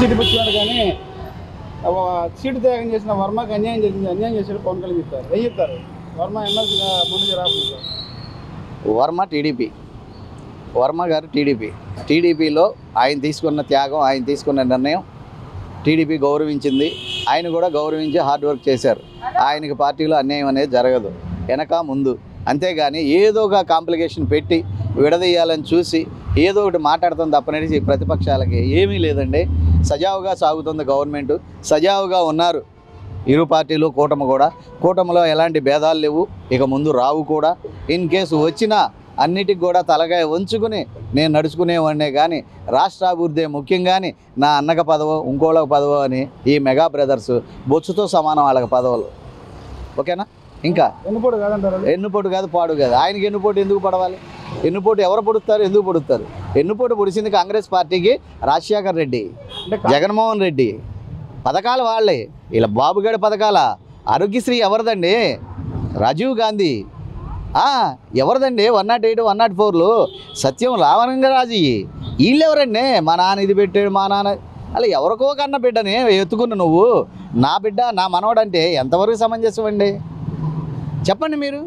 Seat పుచ్చుకున్నాడు కానీ seat త్యాగం చేసిన వర్మకి అన్యాయం జరిగింది, అన్యాయం చేశాడు పవన్ కళ్యాణ్ చెప్తారు. ఏం చెప్తారు? వర్మ ఎమ్మెల్సీగా ముందుకు రాకుండా వర్మ గారు టీడీపీలో ఆయన తీసుకున్న త్యాగం, ఆయన తీసుకున్న నిర్ణయం టీడీపీ గౌరవించింది. ఆయన కూడా గౌరవించి హార్డ్ వర్క్ చేశారు. ఆయనకి పార్టీలో అన్యాయం అనేది జరగదు, వెనక ముందు. అంతేగాని ఏదో ఒక కాంప్లికేషన్ పెట్టి విడదీయాలని చూసి ఏదో ఒకటి మాట్లాడుతుంది తప్పనేసి ప్రతిపక్షాలకి ఏమీ లేదండి. సజావుగా సాగుతుంది గవర్నమెంట్, సజావుగా ఉన్నారు ఇరు పార్టీలు. కూటమిలో ఎలాంటి భేదాలు లేవు, ఇక ముందు రావు కూడా. ఇన్ కేసు వచ్చినా అన్నిటికి కూడా తలగాయ ఉంచుకుని నేను నడుచుకునేవాడినే కానీ రాష్ట్ర అభివృద్ధి ముఖ్యం కానీ నా అన్నక పదవో ఇంకోళ్ళకి పదవో అని ఈ మెగా బ్రదర్స్ బొచ్చుతో సమానం వాళ్ళకి పదవులు. ఓకేనా? ఇంకా ఎన్నుపోటు కాదు, పాడు కాదు. ఆయనకి ఎన్నుపోటు ఎందుకు పడవాలి? ఎన్నుపోటు ఎవరు పొడుస్తారు, ఎందుకు పొడుస్తారు? ఎన్నుపోటు పొడిచింది కాంగ్రెస్ పార్టీకి రాజశేఖర్ రెడ్డి, జగన్మోహన్ రెడ్డి. పథకాలు వాళ్ళే. ఇలా బాబుగాడి పథకాల ఆరోగ్యశ్రీ ఎవరిదండి? రాజీవ్ గాంధీ. ఎవరిదండి? 108, 104లు సత్యం రామలింగరాజు. వీళ్ళెవరండి? మా నాన్న ఇది పెట్టాడు, మా నాన్న అలా ఎవరికో కన్న బిడ్డని ఎత్తుకున్న నువ్వు నా బిడ్డ నా మనవడంటే ఎంతవరకు సమంజసం అండి? చెప్పండి మీరు.